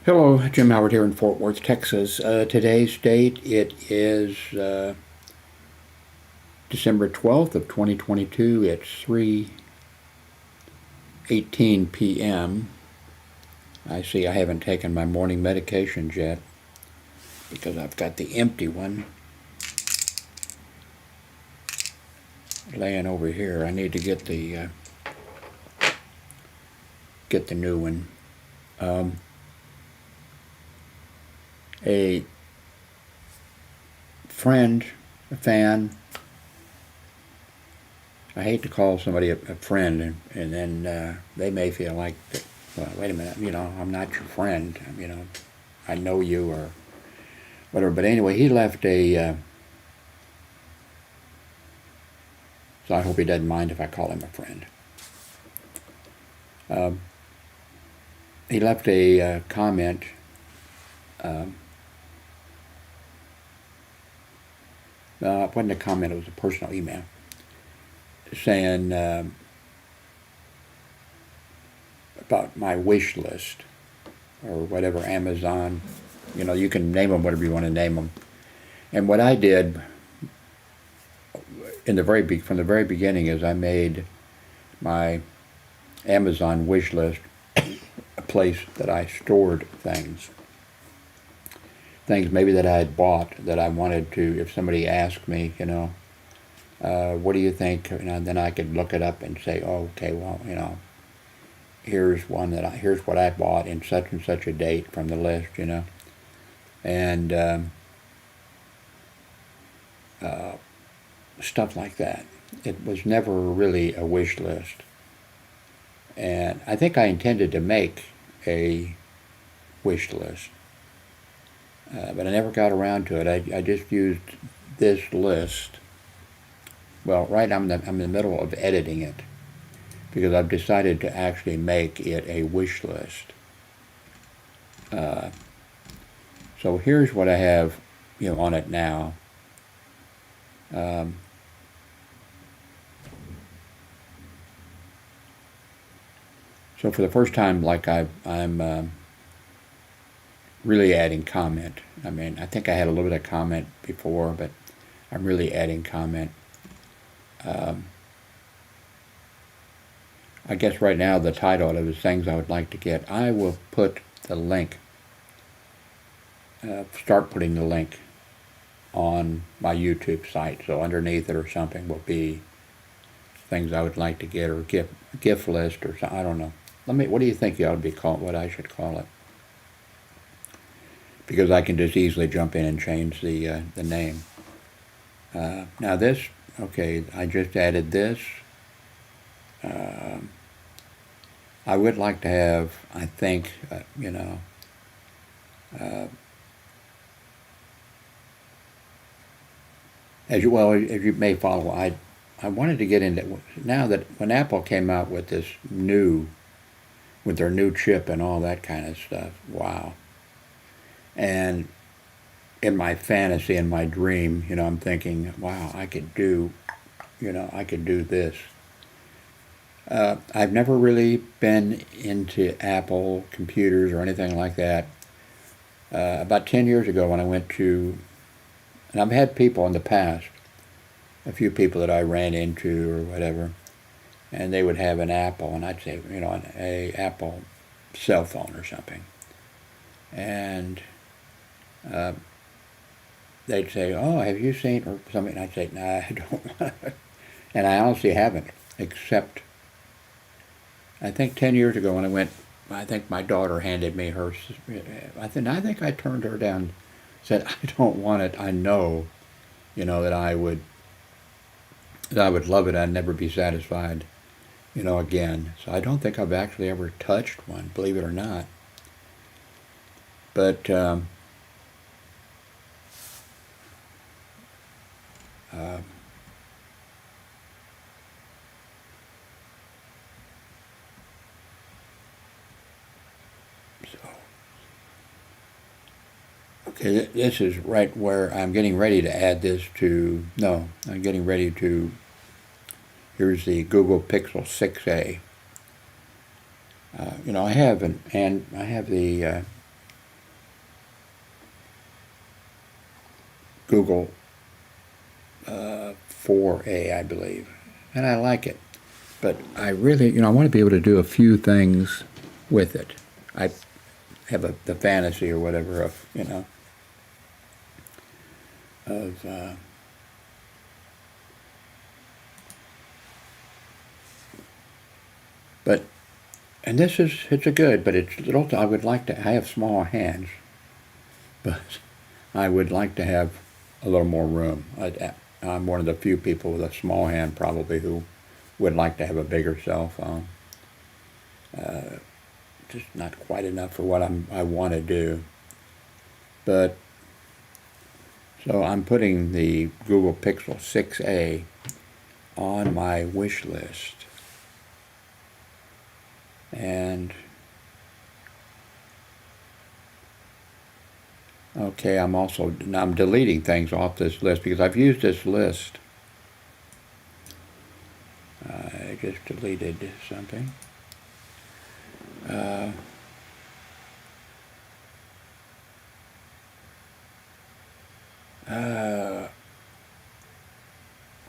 Hello, Jim Howard here in Fort Worth, Texas. Today's date, it is December 12th of 2022. It's 3:18 p.m. I see I haven't taken my morning medications yet because I've got the empty one laying over here. I need to get the new one. A friend, a fan. I hate to call somebody a friend, and then they may feel like, well, wait a minute, I'm not your friend. I know you or whatever. But anyway, he left so I hope he doesn't mind if I call him a friend. He left a comment. It wasn't a comment, it was a personal email saying about my wish list or whatever, Amazon. You can name them whatever you want to name them. And what I did from the very beginning is I made my Amazon wish list a place that I stored things maybe that I had bought that I wanted to, if somebody asked me, what do you think? Then I could look it up and say, oh, okay, well, here's what I bought in such and such a date from the list, and stuff like that. It was never really a wish list. And I think I intended to make a wish list. But I never got around to it. I just used this list. Well, right now I'm in the middle of editing it because I've decided to actually make it a wish list. So here's what I have, on it now. So for the first time, like I'm really adding comment. I think I had a little bit of comment before, but I'm really adding comment. I guess right now the title of it is things I would like to get. I will put the link, start putting the link on my YouTube site. So underneath it or something will be things I would like to get, or gift list or something. I don't know. What do you think you ought to be called, what I should call it? Because I can just easily jump in and change the name. Now this, okay, I just added this. I would like to have, I think, as you may follow, I wanted to get into, now that when Apple came out with their new chip and all that kind of stuff, wow. And in my fantasy, in my dream, I'm thinking, wow, I could do this. I've never really been into Apple computers or anything like that. About 10 years ago when I went to, and I've had people in the past, a few people that I ran into or whatever, and they would have an Apple, and I'd say, an Apple cell phone or something. And they'd say, oh, have you seen, or something, and I'd say, nah, I don't want it. And I honestly haven't, except, I think 10 years ago when I went, I think my daughter handed me her, I think I turned her down, said, I don't want it, I know, that I would love it, I'd never be satisfied, again. So I don't think I've actually ever touched one, believe it or not. But okay, this is right where I'm getting ready to add this to, no, I'm getting ready to, here's the Google Pixel 6a. I have the Google 4A, I believe, and I like it. But I really, I want to be able to do a few things with it. I have the fantasy or whatever of, of but and it's a good, but it's little. I would like to. I have small hands, but I would like to have a little more room. I'm one of the few people with a small hand probably who would like to have a bigger cell phone. Just not quite enough for what I want to do. But so I'm putting the Google Pixel 6a on my wish list. And okay, I'm deleting things off this list because I've used this list. I just deleted something.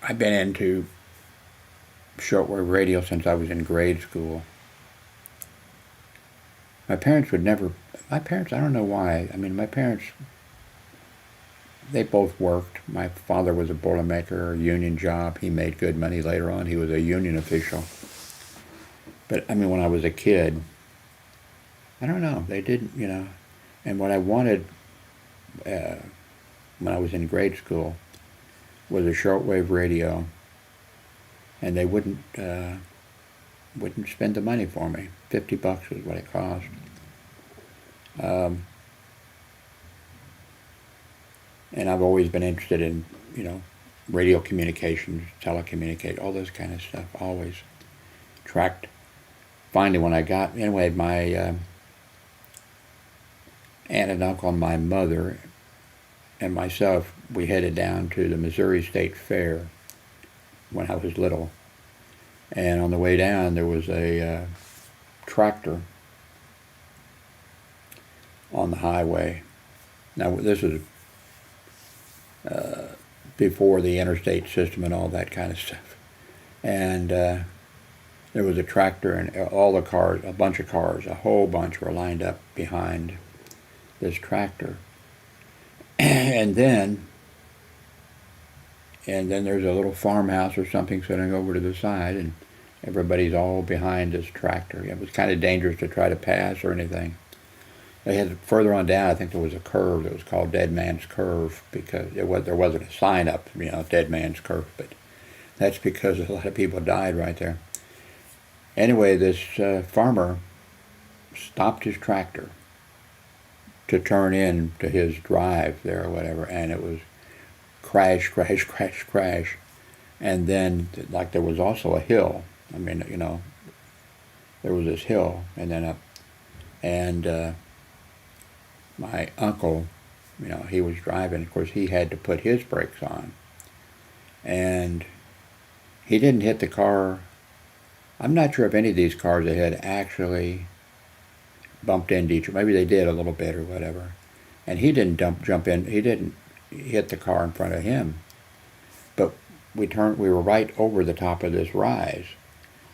I've been into shortwave radio since I was in grade school. My parents, I don't know why. I mean, my parents, they both worked. My father was a Boilermaker, a union job. He made good money later on. He was a union official. But, I mean, when I was a kid, I don't know. They didn't, And what I wanted when I was in grade school was a shortwave radio. And they wouldn't spend the money for me. $50 was what it cost. And I've always been interested in, radio communications, telecommunication, all this kind of stuff. Always tracked. Finally, when I got, anyway, my aunt and uncle and my mother and myself, we headed down to the Missouri State Fair when I was little. And on the way down, there was a tractor on the highway. Now, this is before the interstate system and all that kind of stuff. And there was a tractor and all the cars, a bunch of cars, a whole bunch were lined up behind this tractor. And then there's a little farmhouse or something sitting over to the side, and everybody's all behind this tractor. It was kind of dangerous to try to pass or anything. They had further on down, I think there was a curve that was called Dead Man's Curve because there wasn't a sign up, Dead Man's Curve, but that's because a lot of people died right there. Anyway, this farmer stopped his tractor to turn in to his drive there or whatever, and it was crash, crash, crash, crash. And then, like, there was also a hill. I mean, there was this hill and then up. And my uncle, he was driving. Of course, he had to put his brakes on. And he didn't hit the car. I'm not sure if any of these cars they had actually bumped into each other. Maybe they did a little bit or whatever. And he didn't jump in. He didn't hit the car in front of him. But we were right over the top of this rise.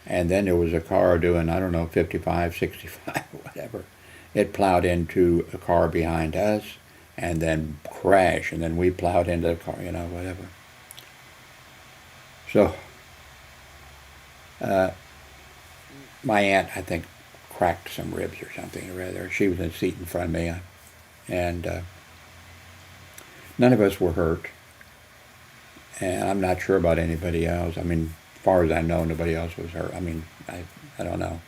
And then there was a car doing, 55, 65, whatever. It plowed into a car behind us and then crashed. And then we plowed into the car, whatever. So, my aunt, I think, cracked some ribs or something or other. She was in the seat in front of me. And none of us were hurt. And I'm not sure about anybody else. I mean, as far as I know, nobody else was hurt. I mean, I don't know.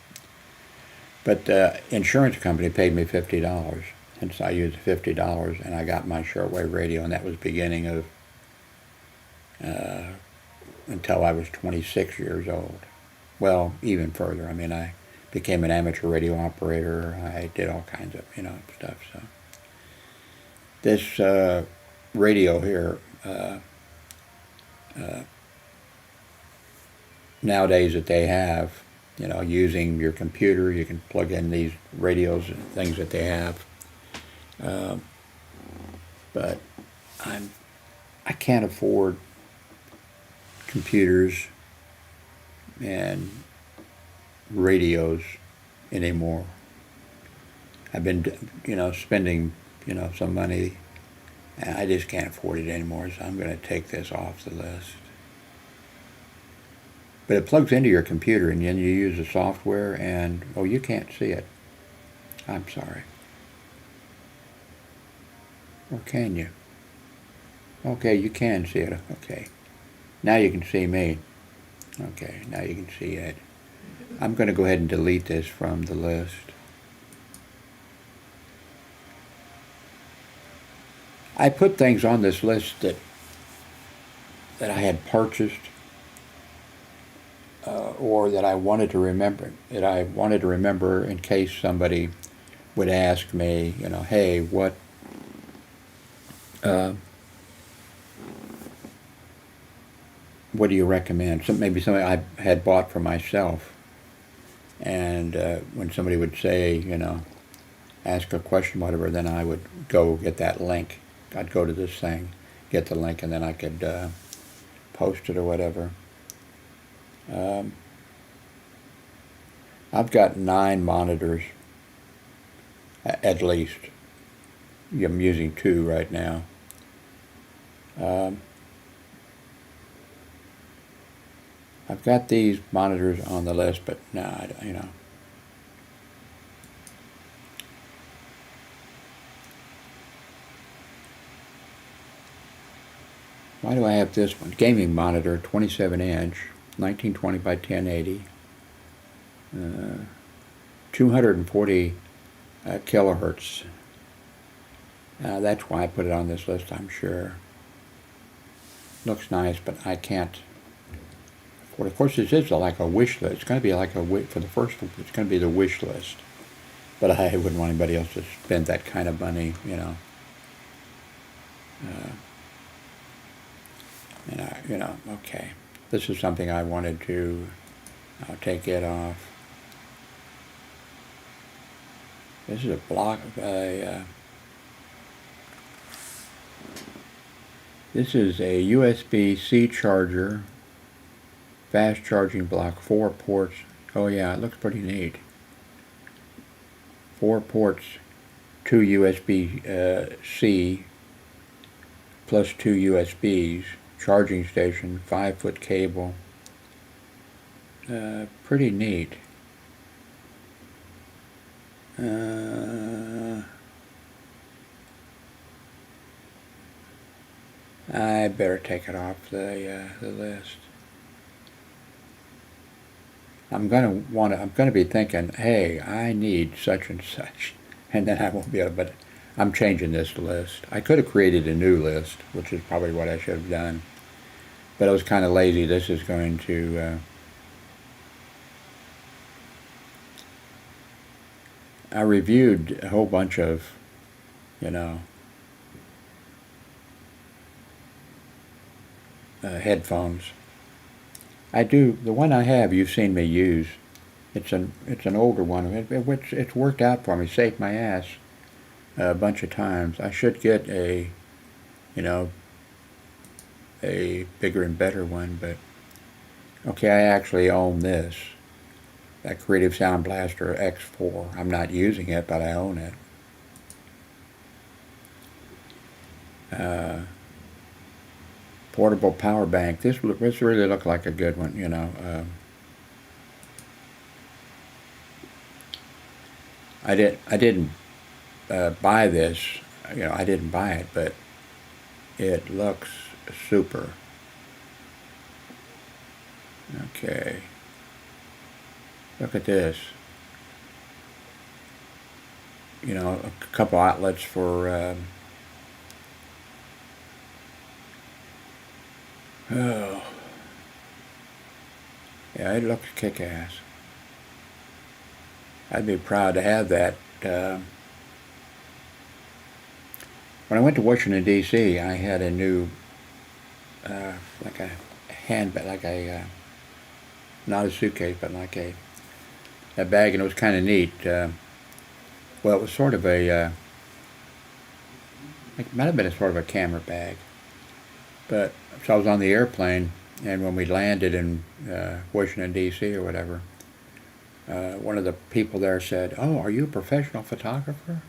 But the insurance company paid me $50. And so I used $50 and I got my shortwave radio, and that was beginning of until I was 26 years old. Well, even further. I mean, I became an amateur radio operator. I did all kinds of, stuff. So this radio here, nowadays that they have, using your computer, you can plug in these radios and things that they have. But I can't afford computers and radios anymore. I've been, spending, some money, and I just can't afford it anymore, so I'm going to take this off the list. But it plugs into your computer, and then you use the software, and, oh, you can't see it. I'm sorry. Or can you? Okay, you can see it. Okay. Now you can see me. Okay, now you can see it. I'm going to go ahead and delete this from the list. I put things on this list that I had purchased or that I wanted to remember. That I wanted to remember in case somebody would ask me, hey, what do you recommend? Maybe something I had bought for myself. And when somebody would say, ask a question, whatever, then I would go get that link. I'd go to this thing, get the link, and then I could post it or whatever. I've got 9 monitors, at least. I'm using 2 right now. I've got these monitors on the list, but no, Why do I have this one? Gaming monitor, 27-inch, 1920 by 1080, 240 kilohertz. That's why I put it on this list, I'm sure. Looks nice, but I can't. Well, of course, this is like a wish list. It's going to be like for the first one, it's going to be the wish list. But I wouldn't want anybody else to spend that kind of money, okay. This is something I wanted to, I'll take it off. This is a block, this is a USB-C charger, fast charging block, 4 ports. Oh yeah, it looks pretty neat. 4 ports, 2 USB-C, plus 2 USBs, charging station, 5-foot cable. Pretty neat. I better take it off the list. I'm gonna be thinking, hey, I need such and such, and then I won't be able. But I'm changing this list. I could have created a new list, which is probably what I should have done, but I was kind of lazy. This is going to. I reviewed a whole bunch of, headphones. I do. The one I have, you've seen me use. It's an older one, which it's worked out for me. Saved my ass a bunch of times. I should get a bigger and better one, but okay, I actually own this. That Creative Sound Blaster X4. I'm not using it, but I own it. Portable power bank. This really looked like a good one, I didn't buy this. I didn't buy it, but it looks super. Okay. Look at this. A couple outlets for oh. Yeah, it looks kick-ass. I'd be proud to have that. When I went to Washington, D.C., I had a new, like a handbag, not a suitcase, but like a bag, and it was kind of neat. Well, it was sort of it might have been a sort of a camera bag. But so I was on the airplane, and when we landed in Washington D.C. or whatever, one of the people there said, "Oh, are you a professional photographer?"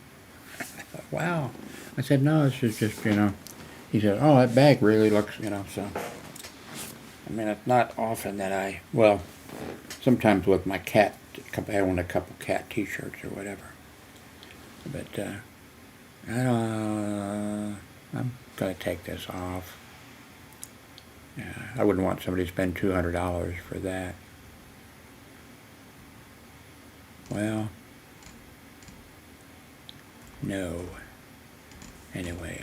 I thought, wow. I said, "No, this is just, you know." He said, "Oh, that bag really looks, you know." So, I mean, it's not often that well, sometimes with my cat, I own a couple cat T-shirts or whatever. But I'm gonna take this off. I wouldn't want somebody to spend $200 for that. Well, no. Anyway,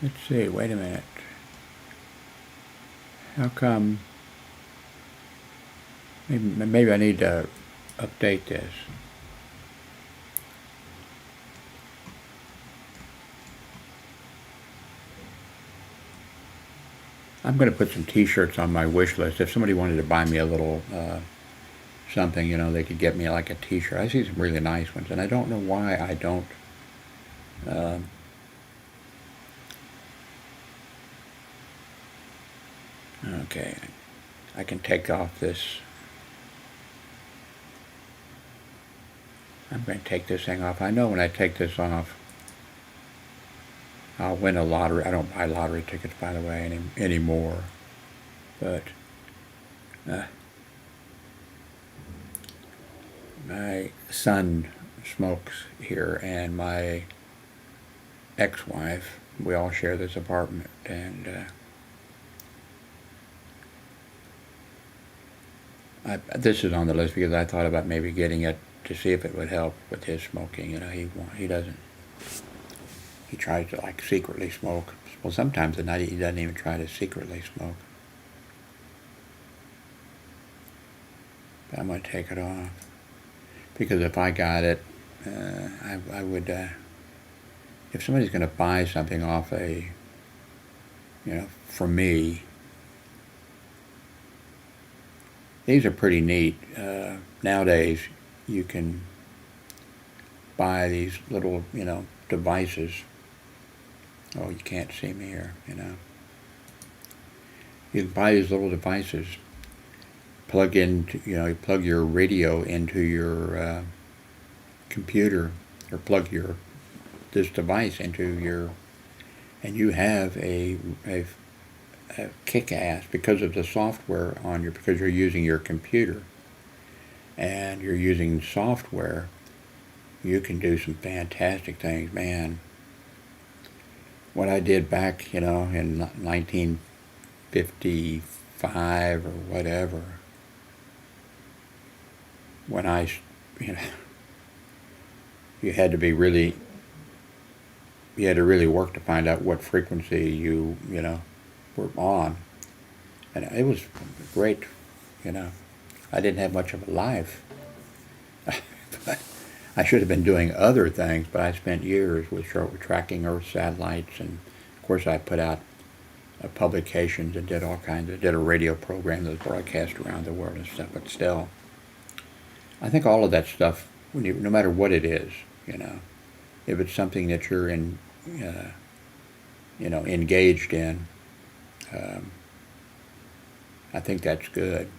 let's see, wait a minute. How come? Maybe I need to update this. I'm going to put some T-shirts on my wish list. If somebody wanted to buy me a little something, you know, they could get me like a T-shirt. I see some really nice ones, and I don't know why I don't. Okay, I can take off this. I'm going to take this thing off. I know when I take this off, I'll win a lottery. I don't buy lottery tickets, by the way, anymore. But my son smokes here, and my ex-wife, we all share this apartment, and this is on the list because I thought about maybe getting it to see if it would help with his smoking. You know, he doesn't. He tries to like secretly smoke. Well, sometimes at night he doesn't even try to secretly smoke. But I'm going to take it off because if I got it, I would. If somebody's going to buy something off for me, these are pretty neat. Nowadays, you can buy these little, devices. Oh, you can't see me here, You can buy these little devices, you plug your radio into your computer, or plug this device into and you have a kick-ass, because of the software because you're using your computer and you're using software, you can do some fantastic things, man. What I did back, in 1955 or whatever, when you had to really work to find out what frequency you were on. And it was great, I didn't have much of a life. But I should have been doing other things, but I spent years with tracking Earth satellites, and of course I put out publications and did did a radio program that was broadcast around the world and stuff, but still, I think all of that stuff, no matter what it is, if it's something that you're engaged in, I think that's good.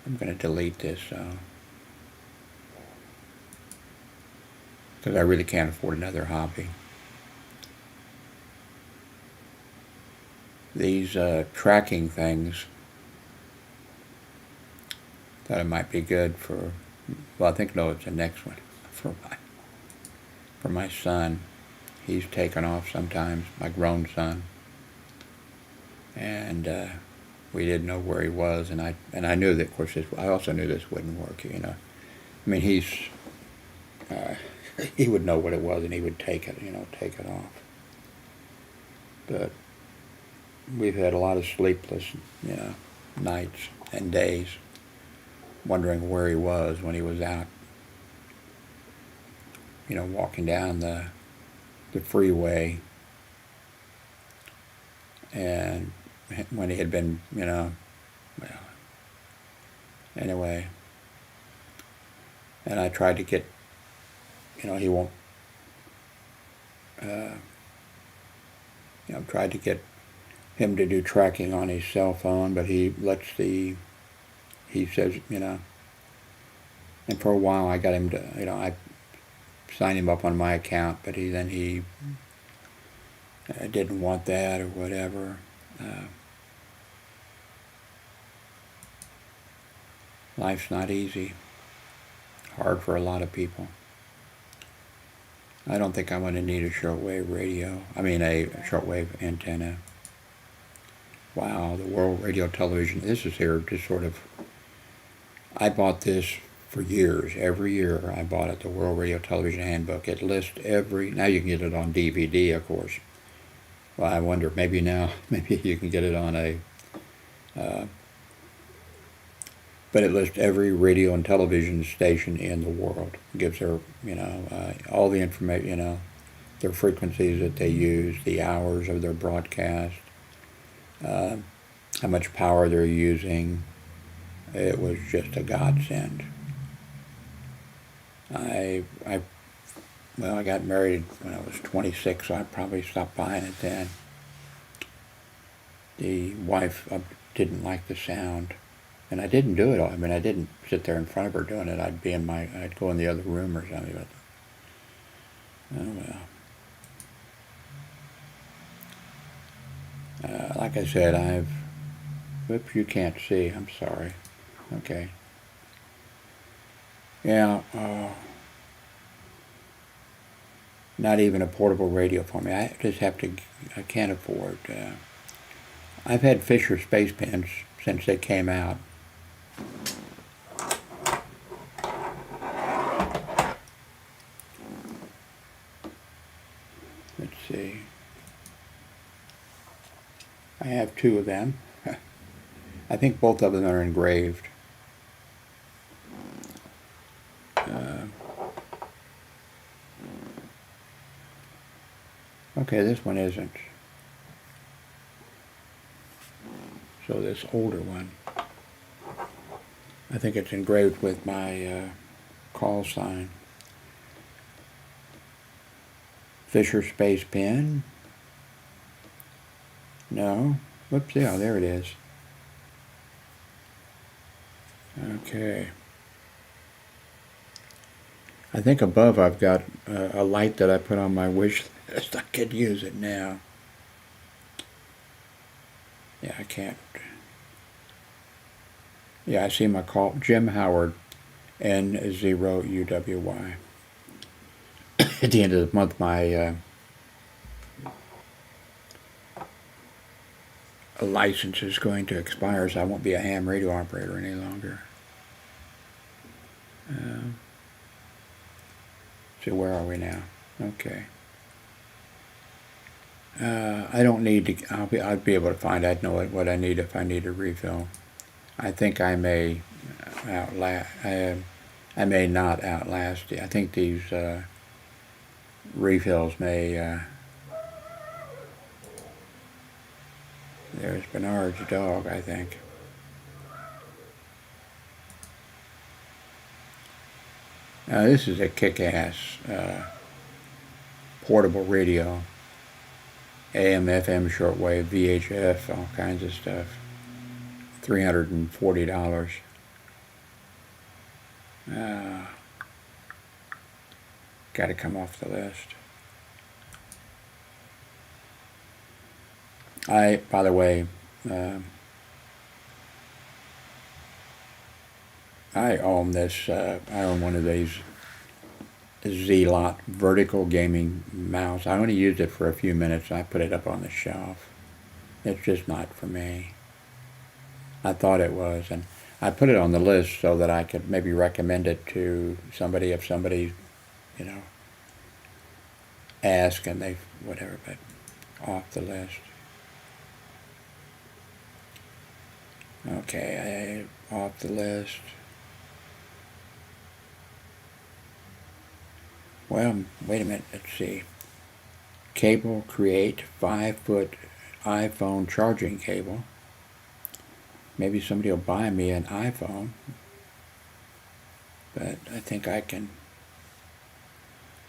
I'm going to delete this because I really can't afford another hobby. These tracking things, thought it might be good for. Well, I think it's the next one for my son. He's taken off sometimes, my grown son, and we didn't know where he was, and I knew that, of course, I also knew this wouldn't work, I mean, he would know what it was, and he would take it off. But we've had a lot of sleepless, nights and days, wondering where he was when he was out, walking down the freeway, and when he had been, well, anyway, and I tried to get, he won't, tried to get him to do tracking on his cell phone, but he says, and for a while I got him to, I signed him up on my account, but he didn't want that or whatever. Life's not easy. Hard for a lot of people. I don't think I'm going to need a shortwave radio. I mean a shortwave antenna. Wow, the World Radio Television. This is here just sort of, I bought this for years. Every year I bought it, the World Radio Television Handbook. It lists now you can get it on DVD, of course. Well, I wonder, maybe you can get it on but it lists every radio and television station in the world. It gives their, all the information, their frequencies that they use, the hours of their broadcast, how much power they're using. It was just a godsend. I got married when I was 26, so I probably stopped buying it then. The wife didn't like the sound, and I didn't do it. I mean, I didn't sit there in front of her doing it. I'd go in the other room or something. But oh well. Like I said, whoops, you can't see. I'm sorry. Okay. Yeah. Not even a portable radio for me. I can't afford. I've had Fisher space pens since they came out. Let's see. I have 2 of them. I think both of them are engraved. Okay, this one isn't. So this older one, I think it's engraved with my call sign. Fisher space pen. No. Whoops, yeah, there it is. Okay. I think above I've got a light that I put on my wish list. I could use it now. Yeah, I can't. Yeah, I see my call. Jim Howard, N0UWY. At the end of the month, my license is going to expire, so I won't be a ham radio operator any longer. So where are we now? Okay. I don't need to. I'll be able to find. I'd know what I need if I need a refill. I think I may outlast. I may not outlast. I think these refills may. There's Bernard's dog, I think. This is a kick-ass portable radio. AM, FM, shortwave, VHF, all kinds of stuff. $340. Got to come off the list. By the way, I own this. I own one of these Z-Lot vertical gaming mouse. I only used it for a few minutes. I put it up on the shelf. It's just not for me. I thought it was, and I put it on the list so that I could maybe recommend it to somebody if somebody, ask and they whatever. But off the list. Okay, off the list. Well, wait a minute, let's see. Cable Create 5-foot iPhone charging cable. Maybe somebody will buy me an iPhone. But I think I can,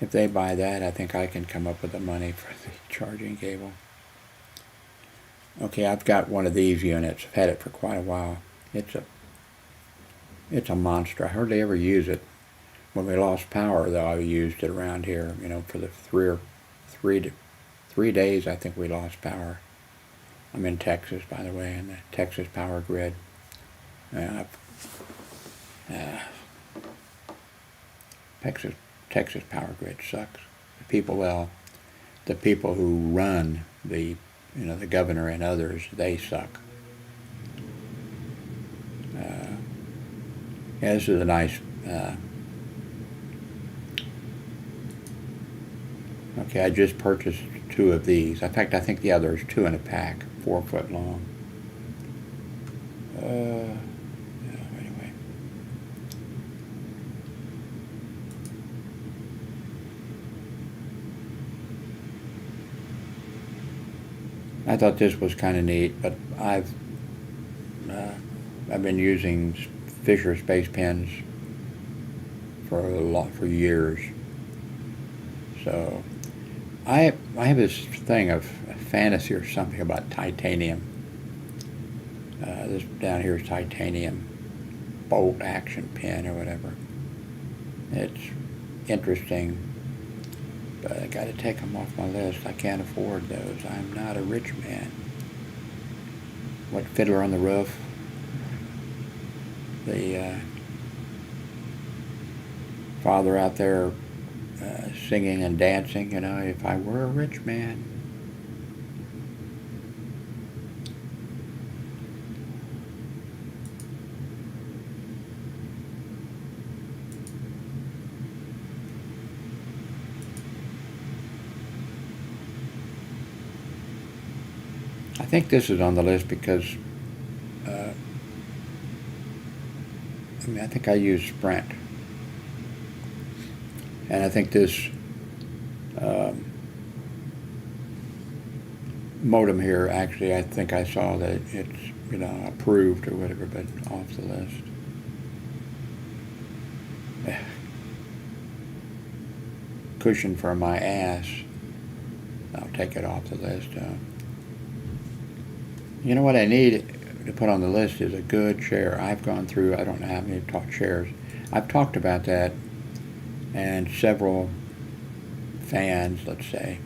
if they buy that, I think I can come up with the money for the charging cable. Okay, I've got one of these units. I've had it for quite a while. It's a monster. I hardly ever use it. When we lost power, though, I used it around here, for the three days I think we lost power. I'm in Texas, by the way, in the Texas power grid. Texas power grid sucks. The people who run the governor and others, they suck. Yeah, this is a nice. Okay, I just purchased 2 of these. In fact, I think the other is 2 in a pack, 4 foot long. Anyway. I thought this was kind of neat, but I've been using Fisher space pens for years. So I have this thing of a fantasy or something about titanium. This down here is titanium bolt action pen or whatever. It's interesting, but I got to take them off my list. I can't afford those. I'm not a rich man. What, Fiddler on the Roof? The father out there singing and dancing, if I were a rich man. I think this is on the list because I think I use Sprint. And I think this modem here, actually, I think I saw that it's, approved or whatever, but off the list. Cushion for my ass. I'll take it off the list. You know what I need to put on the list is a good chair. I've gone through, I don't know how many chairs. I've talked about that, and several fans, let's say,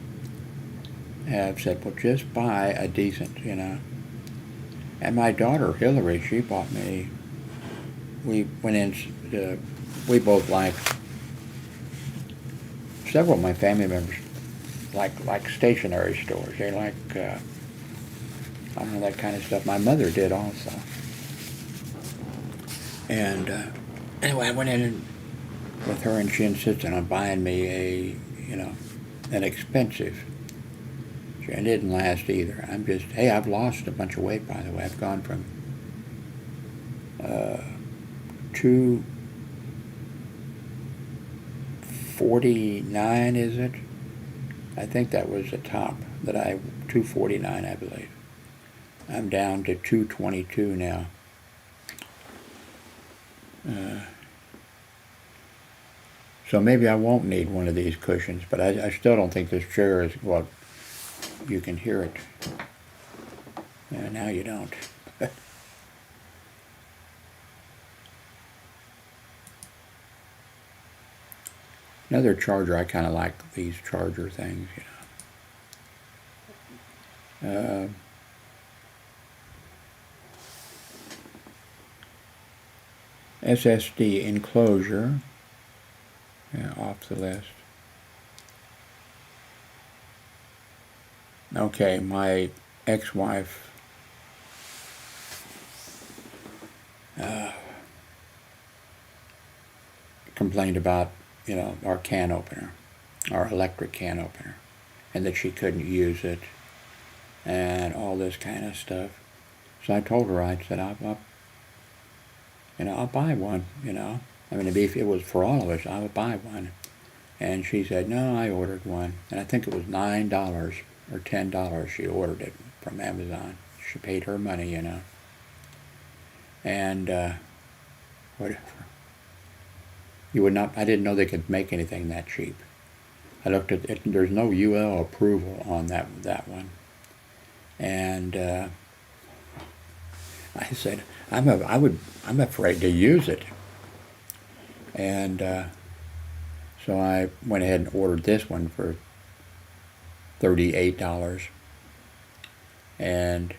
have said, well, just buy a decent, And my daughter, Hillary, she bought me, we went in, we both liked, several of my family members like stationery stores. They like, I don't know, that kind of stuff. My mother did also. And anyway, I went in with her, and she insisted on buying me an expensive. It didn't last either. I've lost a bunch of weight, by the way. I've gone from 249, is it? I think that was the top 249, I believe. I'm down to 222 now. So maybe I won't need one of these cushions, but I still don't think this chair is, well, you can hear it. Now you don't. Another charger, I kind of like these charger things, SSD enclosure, off the list. Okay, my ex-wife complained about, our can opener, our electric can opener, and that she couldn't use it, and all this kind of stuff. So I told her, I said, I'll buy one, if it was for all of us, I would buy one. And she said, no, I ordered one. And I think it was $9 or $10 she ordered it from Amazon. She paid her money, And whatever. You would not. I didn't know they could make anything that cheap. I looked at it. There's no UL approval on that one, and I said, I'm afraid to use it, and so I went ahead and ordered this one for $38, and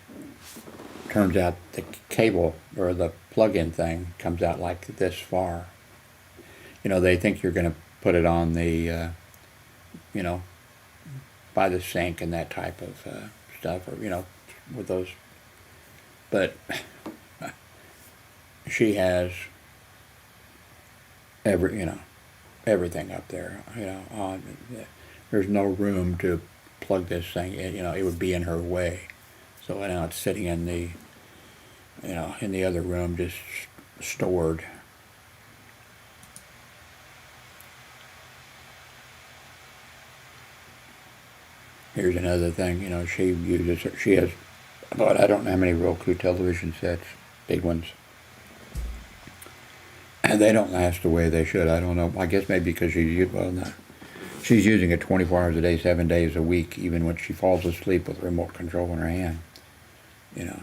turns out the cable or the plug-in thing comes out like this far. You know, they think you're going to put it on the, you know, by the sink and that type of stuff, or, you know, with those. But she has everything up there, you know, on. There's no room to plug this thing in, you know, it would be in her way. So now it's sitting in the, you know, in the other room, just stored. Here's another thing, you know, she has about, I don't know how many Roku television sets, big ones. And they don't last the way they should. I don't know. I guess maybe because she's using it 24 hours a day, 7 days a week, even when she falls asleep with a remote control in her hand. You know,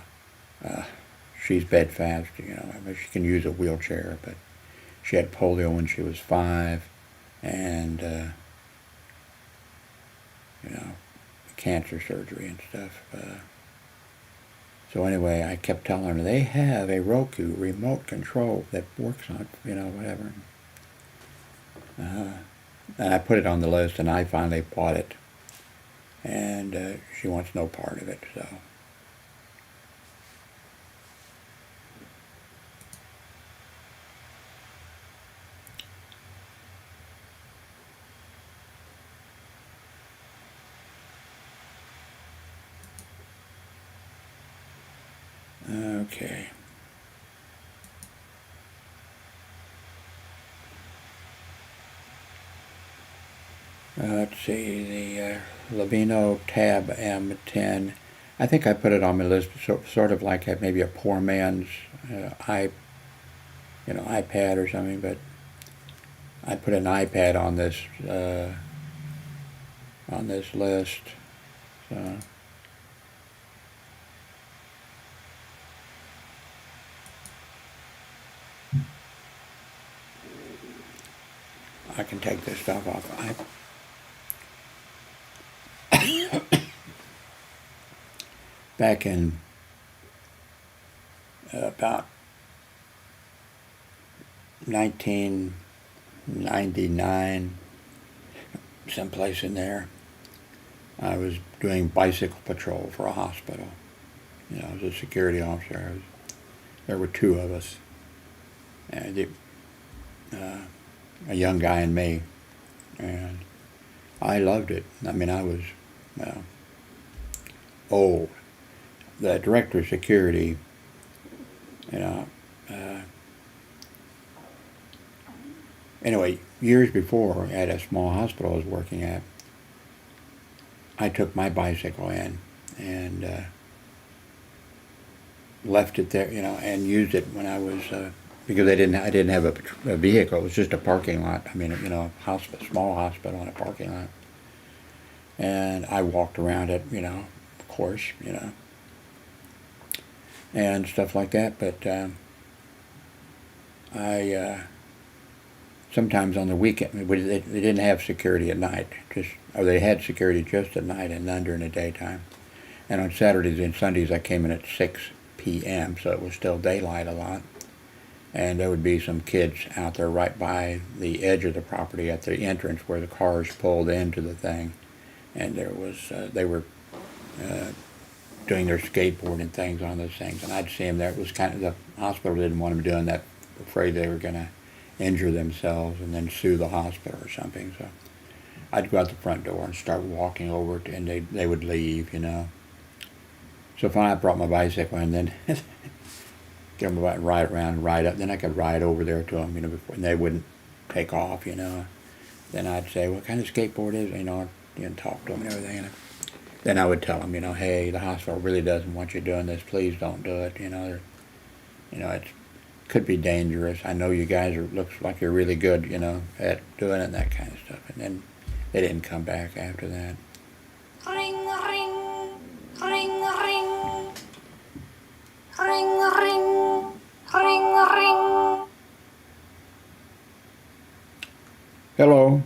she's bedfast, you know. I mean, she can use a wheelchair, but she had polio when she was 5, and, you know, cancer surgery and stuff. So anyway, I kept telling her, they have a Roku remote control that works on, you know, whatever. And I put it on the list, and I finally bought it. And she wants no part of it, so. Okay. Let's see, the Levino Tab M10. I think I put it on my list, sort of like maybe a poor man's iPad or something. But I put an iPad on this list. So. I can take this stuff off. Back in about 1999, someplace in there, I was doing bicycle patrol for a hospital. You know, I was a security officer. There were 2 of us, and a young guy and me, and I loved it. I mean, I was old. The director of security, you know, anyway, years before, at a small hospital I was working at, I took my bicycle in and left it there, you know, and used it when I was, because I didn't have a vehicle. It was just a parking lot. I mean, you know, small hospital in a parking lot. And I walked around it, you know, of course, you know, and stuff like that. But I sometimes on the weekend, they didn't have security at night, or they had security just at night and none during the daytime. And on Saturdays and Sundays, I came in at 6 p.m., so it was still daylight a lot. And there would be some kids out there right by the edge of the property at the entrance where the cars pulled into the thing. And there was, they were doing their skateboarding things on those things. And I'd see them there. It was kind of, the hospital didn't want them doing that, afraid they were going to injure themselves and then sue the hospital or something. So I'd go out the front door and start walking over it, and they would leave, you know. So finally I brought my bicycle and then give them a ride around, ride up. Then I could ride over there to them, you know, before, and they wouldn't take off, you know. Then I'd say, what kind of skateboard is it, you know, and talk to them and everything. And then I would tell them, you know, hey, the hospital really doesn't want you doing this. Please don't do it, you know. You know, could be dangerous. I know you guys looks like you're really good, at doing it and that kind of stuff. And then they didn't come back after that. Ring, ring, ring, ring, ring, ring, ring, ring. Hello.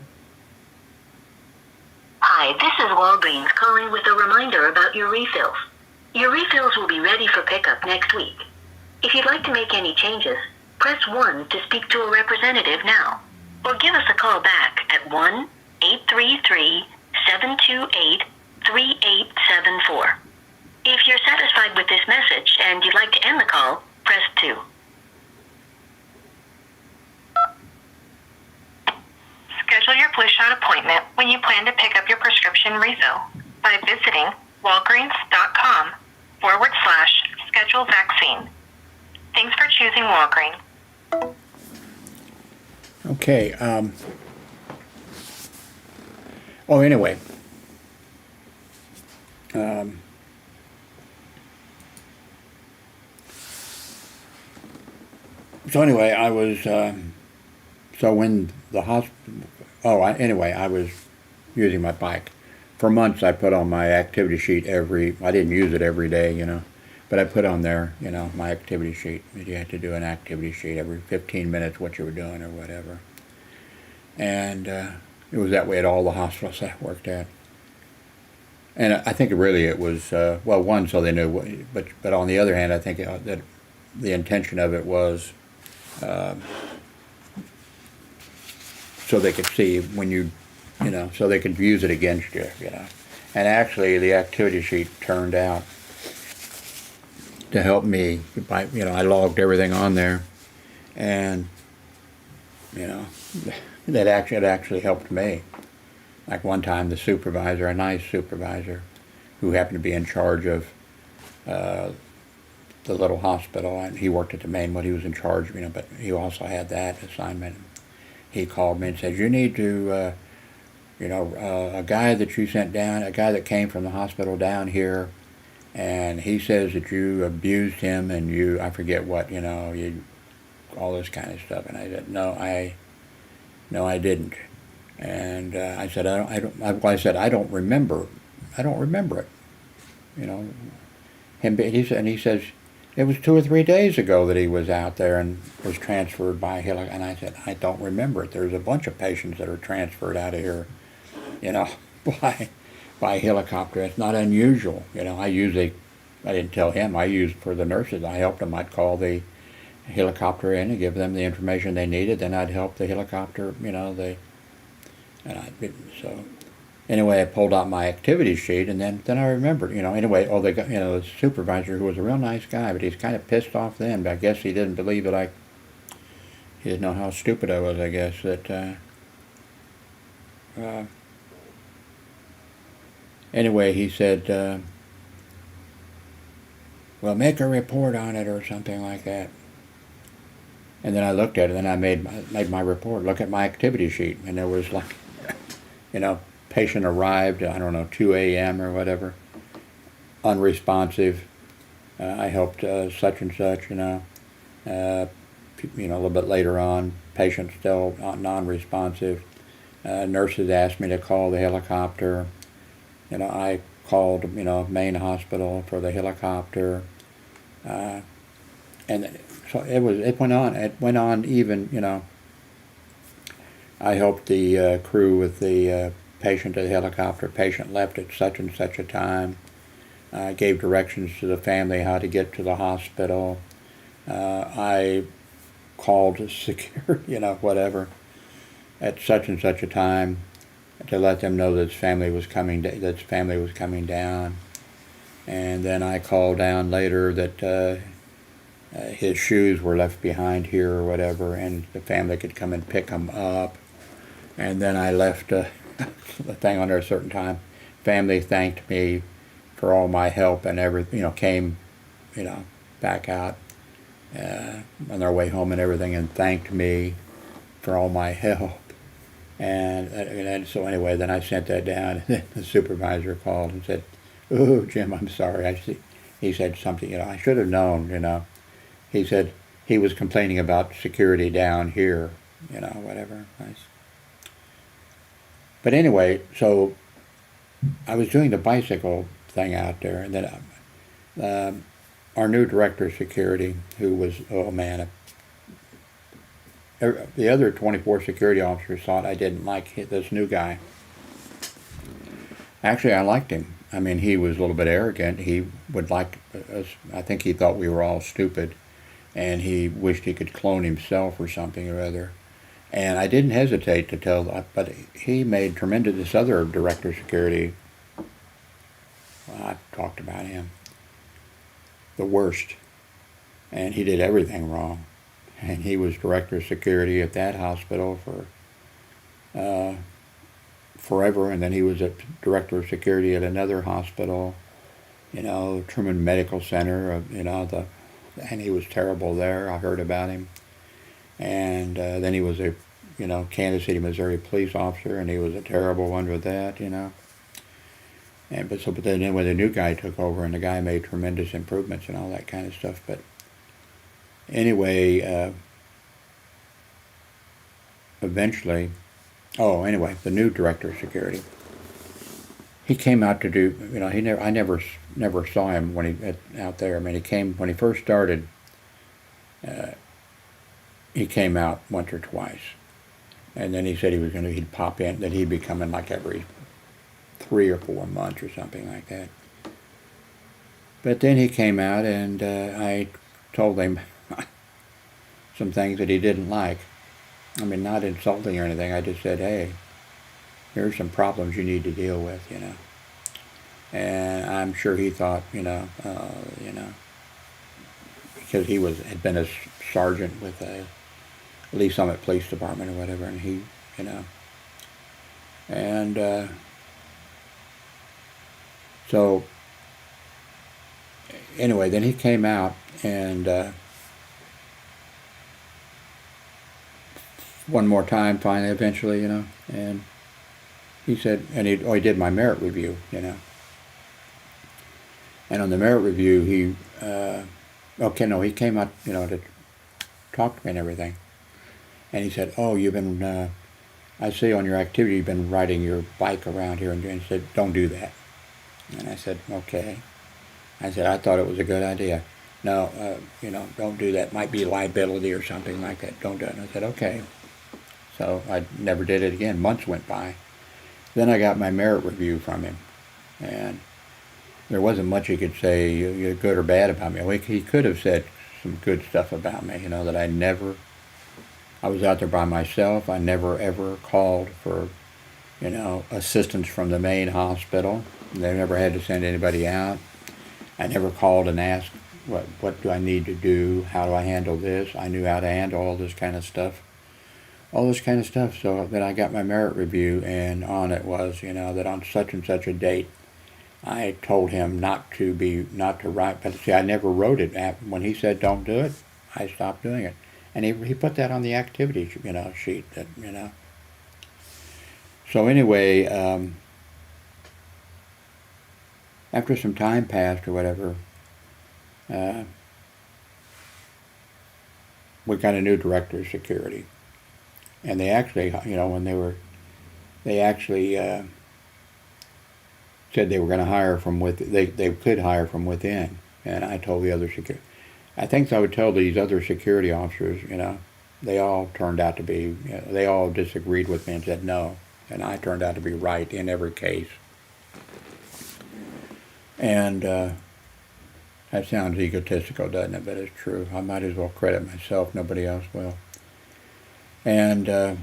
Hi, this is Walgreens calling with a reminder about your refills. Your refills will be ready for pickup next week. If you'd like to make any changes, press 1 to speak to a representative now, or give us a call back at 1-833-728-3874. If you're satisfied with this message and you'd like to end the call, press 2. Schedule your flu shot appointment when you plan to pick up your prescription refill by visiting walgreens.com/schedule vaccine. Thanks for choosing Walgreens. Okay. Anyway. So anyway, I was, so when the hospital, I was using my bike. For months I put on my activity sheet I didn't use it every day, but I put on there, my activity sheet. You had to do an activity sheet every 15 minutes, what you were doing or whatever. And it was that way at all the hospitals I worked at. And I think it was, one, so they knew, but on the other hand, I think that the intention of it was so they could see when so they could use it against you, And actually, the activity sheet turned out to help me. I logged everything on there, and it actually helped me. Like one time, the supervisor, a nice supervisor, who happened to be in charge of the little hospital, and he worked at the main one. He was in charge, but he also had that assignment. He called me and said, "You need to, a guy that you sent down, a guy that came from the hospital down here, and he says that you abused him and I forget what, all this kind of stuff." And I said, "No, I didn't." And I said, I don't remember it. He says, "It was 2 or 3 days ago that he was out there and was transferred by helicopter." And I said, "I don't remember it. There's a bunch of patients that are transferred out of here, by helicopter. It's not unusual. I didn't tell him. I used for the nurses. I helped them. I'd call the helicopter in and give them the information they needed. Then I'd help the helicopter, so anyway, I pulled out my activity sheet, and then I remembered, anyway, the supervisor, who was a real nice guy, but he's kind of pissed off then, but I guess he didn't believe that he didn't know how stupid I was, I guess, that, anyway, he said, "Well, make a report on it," or something like that. And then I looked at it, and I made my report. Look at my activity sheet, and there was like, patient arrived, 2 a.m. or whatever, unresponsive. I helped such and such, a little bit later on, patient still non-responsive. Nurses asked me to call the helicopter. I called, main hospital for the helicopter. And so it went on. It went on even, I helped the crew with the patient at the helicopter. Patient left at such and such a time. I gave directions to the family how to get to the hospital. I called security, whatever, at such and such a time to let them know that his family was coming down. And then I called down later that his shoes were left behind here or whatever, and the family could come and pick them up. And then I left the thing on there a certain time. Family thanked me for all my help and everything, came, back out on their way home and everything, and thanked me for all my help. And so anyway, then I sent that down, and then the supervisor called and said, "Oh, Jim, I'm sorry." He said something, I should have known, He said, he was complaining about security down here, whatever. But anyway, so I was doing the bicycle thing out there, and then our new director of security, who was, oh man, the other 24 security officers thought I didn't like this new guy. Actually, I liked him. I mean, he was a little bit arrogant. He would like us, I think he thought we were all stupid, and he wished he could clone himself or something or other. And I didn't hesitate to tell that, but he made tremendous, this other director of security, well, I talked about him, the worst. And he did everything wrong. And he was director of security at that hospital for forever, and then he was a director of security at another hospital, Truman Medical Center, and he was terrible there. I heard about him. And then he was a, Kansas City, Missouri police officer, and he was a terrible one with that, And but then when the new guy took over, and the guy made tremendous improvements and all that kind of stuff. But anyway, eventually, the new director of security, he came out to do, I never saw him when he out there. I mean, he came when he first started. He came out once or twice, and then he said he'd pop in, that he'd be coming like every 3 or 4 months or something like that. But then he came out, and I told him some things that he didn't like. I mean, not insulting or anything. I just said, hey, here's some problems you need to deal with, And I'm sure he thought, because he had been a sergeant with Lee Summit Police Department or whatever, and he, and so anyway, then he came out, and one more time, finally, eventually, and he said, and he did my merit review, And on the merit review, he came out, to talk to me and everything. And he said, oh, you've been, I see on your activity, you've been riding your bike around here. And he said, don't do that. And I said, okay. I said, I thought it was a good idea. No, don't do that. Might be liability or something like that. Don't do it. And I said, okay. So I never did it again. Months went by. Then I got my merit review from him. And there wasn't much he could say, good or bad about me. Well, he could have said some good stuff about me, that I was out there by myself. I never ever called for, assistance from the main hospital. They never had to send anybody out. I never called and asked, what do I need to do? How do I handle this? I knew how to handle all this kind of stuff. So then I got my merit review, and on it was, that on such and such a date, I told him not to write. But see, I never wrote it. When he said don't do it, I stopped doing it. And he put that on the activity, sheet. So anyway, after some time passed or whatever, we got a new director of security. And they actually, they actually said they were going to hire from within. They could hire from within. And I told the other security. I think I would tell these other security officers, they all turned out to be, they all disagreed with me and said no. And I turned out to be right in every case. And that sounds egotistical, doesn't it? But it's true. I might as well credit myself. Nobody else will. And and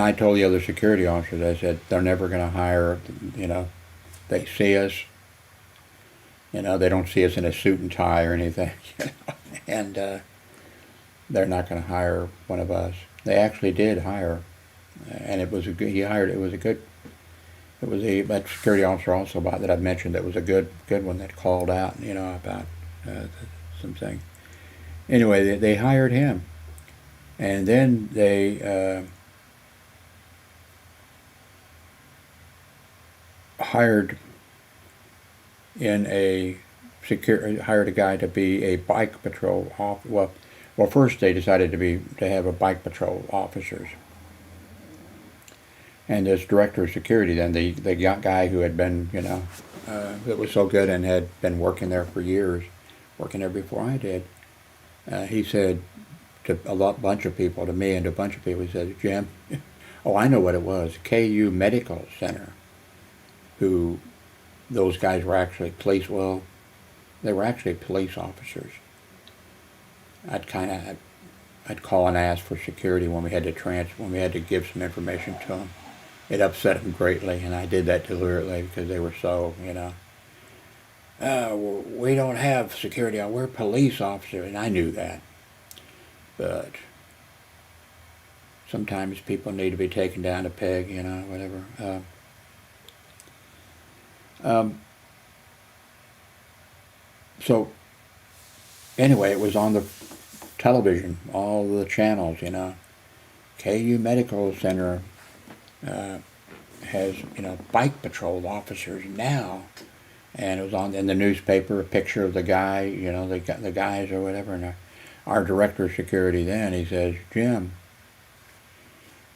I told the other security officers, I said, they're never going to hire, they see us, they don't see us in a suit and tie or anything, and they're not going to hire one of us. They actually did hire, and that security officer also that I've mentioned, that was a good one that called out, about something. Anyway, they hired him, and then they hired in a hired a guy to be a bike patrol well, first they decided to have a bike patrol officers. And this director of security, then the guy who had been, that was so good and had been working there for years, working there before I did, he said to bunch of people, to me and to a bunch of people, he said, Jim, oh, I know what it was, KU Medical Center, who those guys were actually they were actually police officers. I'd call and ask for security when we had to give some information to them. It upset them greatly, and I did that deliberately because they were so, we don't have security, we're police officers, and I knew that. But sometimes people need to be taken down a peg, whatever. So anyway, it was on the television, all the channels, KU Medical Center has, bike patrol officers now. And it was in the newspaper, a picture of the guy, the guys or whatever. And our director of security then, he says, Jim,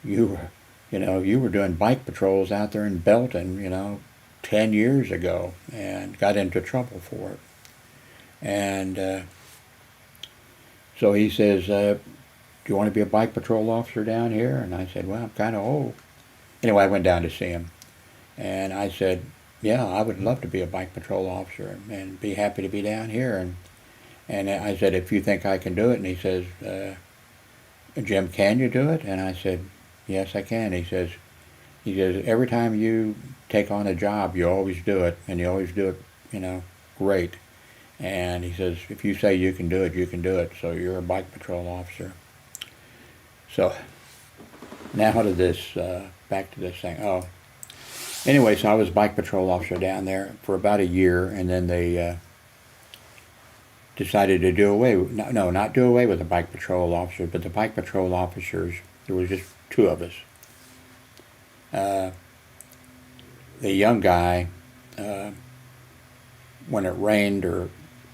you were doing bike patrols out there in Belton, 10 years ago, and got into trouble for it. And so he says, do you want to be a bike patrol officer down here? And I said, well, I'm kind of old. Anyway, I went down to see him. And I said, yeah, I would love to be a bike patrol officer and be happy to be down here. And I said, if you think I can do it. And he says, Jim, can you do it? And I said, yes, I can. He says, every time you take on a job, you always do it. And you always do it, great. And he says, if you say you can do it, you can do it. So you're a bike patrol officer. So now to this, back to this thing. Oh, anyway, so I was a bike patrol officer down there for about a year, and then they decided to do away with, not do away with the bike patrol officers, but the bike patrol officers, there was just two of us. The young guy, when it rained or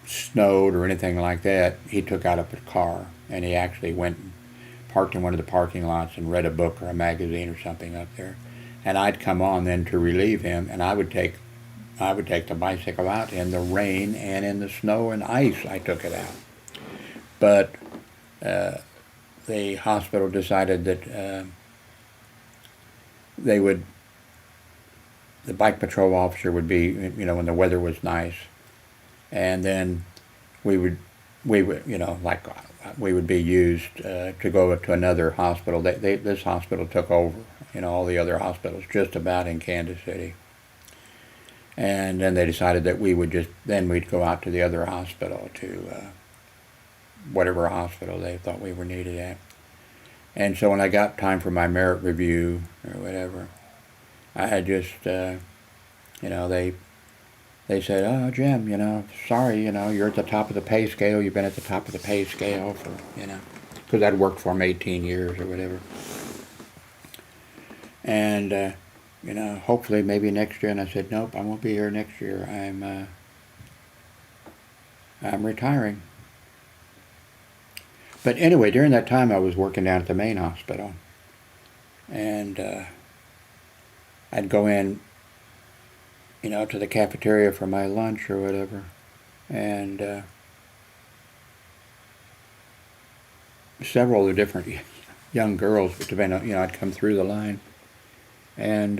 snowed or anything like that, he took out a car, and he actually went and parked in one of the parking lots and read a book or a magazine or something up there. And I'd come on then to relieve him, and I would take the bicycle out in the rain and in the snow and ice. I took it out. But the hospital decided that the bike patrol officer would be, when the weather was nice. And then we would we would be used to go to another hospital. This hospital took over, all the other hospitals just about in Kansas City. And then they decided that we'd go out to the other hospital, to whatever hospital they thought we were needed at. And so when I got time for my merit review or whatever, I had just, they said, oh, Jim, sorry, you're at the top of the pay scale. You've been at the top of the pay scale for, because I'd worked for them 18 years or whatever. And, hopefully maybe next year. And I said, nope, I won't be here next year. I'm retiring. But anyway, during that time I was working down at the main hospital. And I'd go in, to the cafeteria for my lunch or whatever. And several of the different young girls, depending on, I'd come through the line. And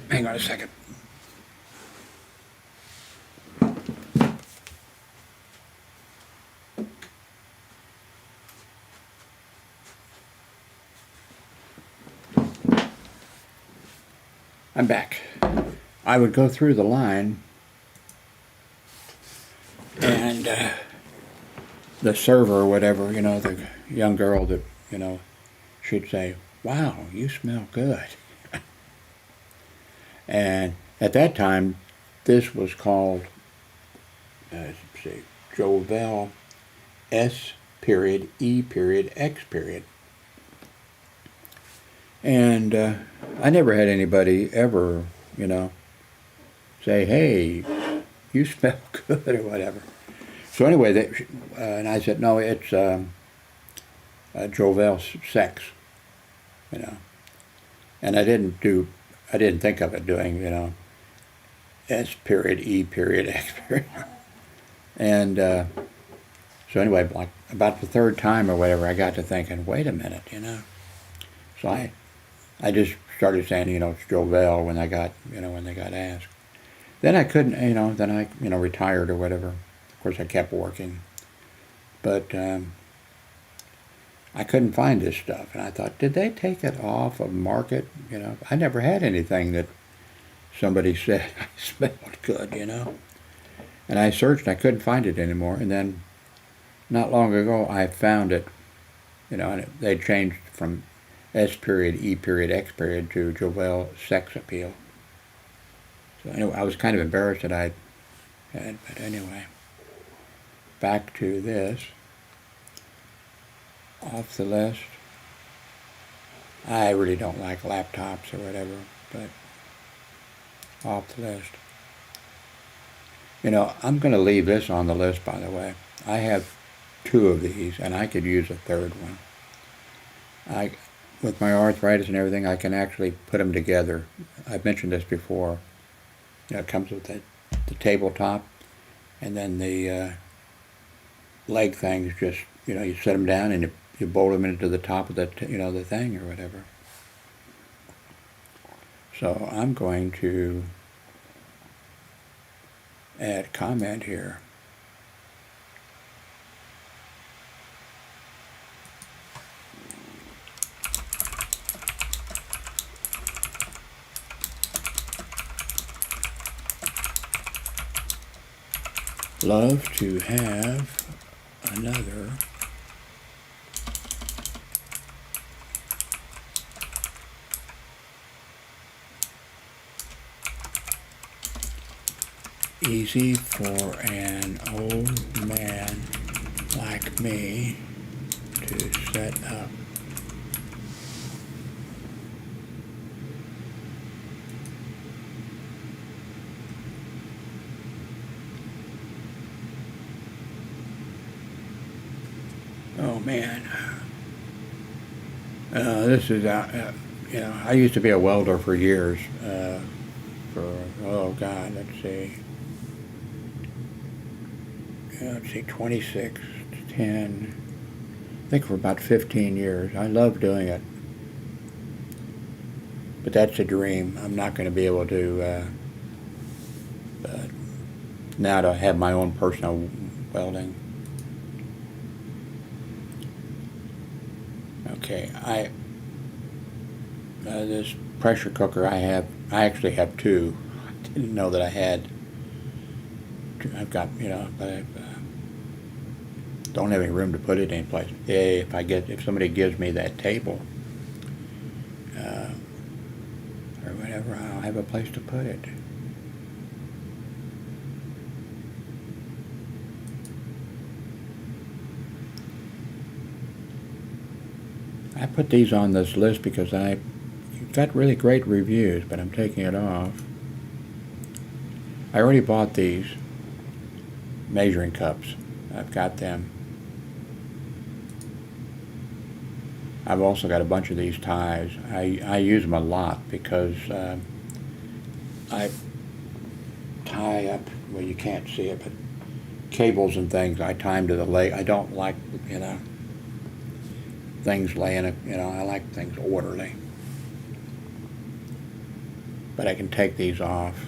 hang on a second. I'm back. I would go through the line, and the server or whatever, the young girl that, she'd say, wow, you smell good. And at that time, this was called, let's see, Jovel S. period E period X period. And I never had anybody ever, say, hey, you smell good or whatever. So anyway, and I said, no, it's Jovel sex, And I didn't think of it doing, S period E period X period. And so anyway, like about the third time or whatever, I got to thinking, wait a minute, So I just started saying, it's Jovel when I got, when they got asked. Then I couldn't, then I, retired or whatever. Of course, I kept working. But I couldn't find this stuff. And I thought, did they take it off of market? I never had anything that somebody said I smelled good, And I searched and I couldn't find it anymore. And then not long ago, I found it, and they changed from S period, E period, X period to Jovel sex appeal. So anyway, I was kind of embarrassed that I had, but anyway, back to this. Off the list. I really don't like laptops or whatever, but off the list. I'm going to leave this on the list, by the way. I have 2 of these, and I could use a third one. With my arthritis and everything, I can actually put them together. I've mentioned this before. It comes with the tabletop, and then the leg things. Just you set them down and you bolt them into the top of the the thing or whatever. So I'm going to add comment here. Love to have another easy for an old man like me to set up. Oh man, this is I used to be a welder for years. Oh God, let's see. Let's see, 26, 10. I think for about 15 years. I love doing it, but that's a dream. I'm not going to be able to now to have my own personal welding. Okay, this pressure cooker I actually have 2. I didn't know that I had. I've got, but I don't have any room to put it in place. If somebody gives me that table, or whatever, I'll have a place to put it. I put these on this list because I got really great reviews, but I'm taking it off. I already bought these measuring cups. I've got them. I've also got a bunch of these ties. I use them a lot because I tie up, well, you can't see it, but cables and things, I tie them to the leg. I don't like, things laying, I like things orderly. But I can take these off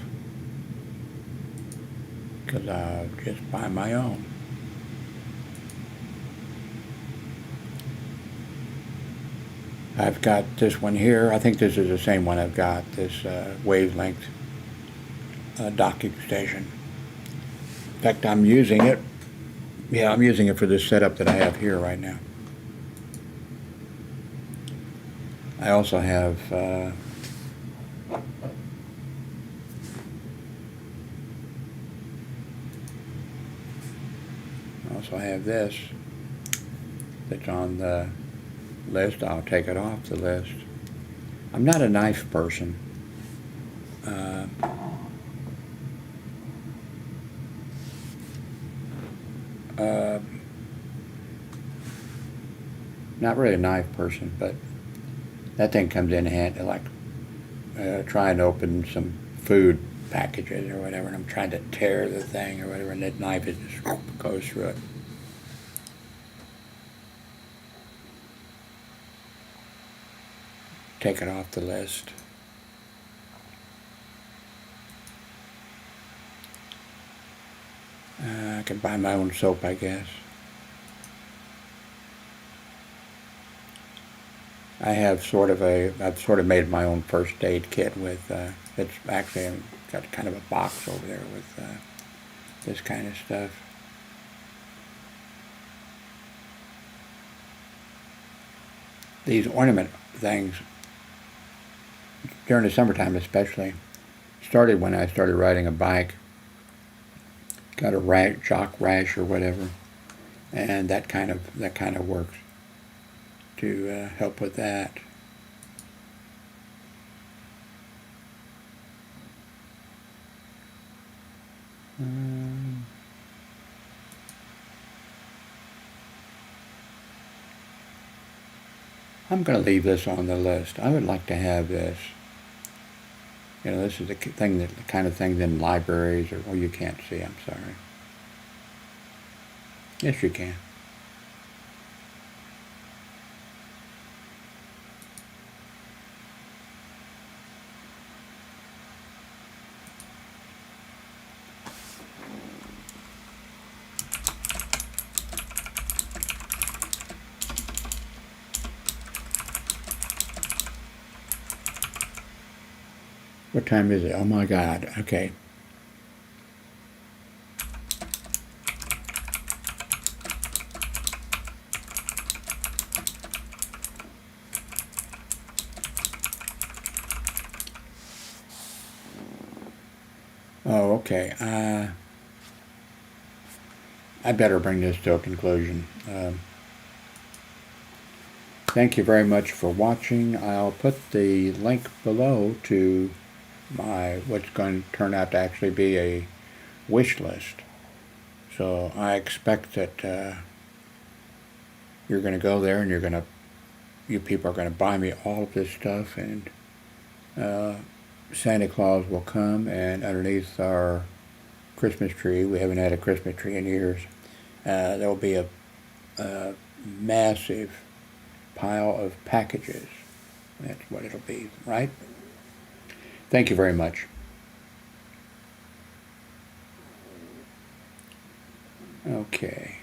because I'll just buy my own. I've got this one here. I think this is the same one I've got, this wavelength docking station. In fact, I'm using it. Yeah, I'm using it for this setup that I have here right now. I also have this. that's on the list, I'll take it off the list. I'm not a knife person. Not really a knife person, but that thing comes in handy, like trying to open some food packages or whatever, and I'm trying to tear the thing or whatever, and that knife just goes through it. Take it off the list. I can buy my own soap, I guess. I've sort of made my own first aid kit with, it's actually got kind of a box over there with this kind of stuff. These ornament things, during the summertime especially, started when I started riding a bike. Got a jock rash or whatever, and that kind of works to help with that. I'm going to leave this on the list. I would like to have this. You know, this is the kind of thing in libraries, or, well, you can't see, I'm sorry. Yes, you can. What time is it? Oh my God, okay. Oh, okay. I better bring this to a conclusion. Thank you very much for watching. I'll put the link below to what's going to turn out to actually be a wish list. So I expect that you're going to go there and you people are going to buy me all of this stuff, and Santa Claus will come, and underneath our Christmas tree, we haven't had a Christmas tree in years, there will be a massive pile of packages. That's what it'll be, right? Thank you very much. Okay.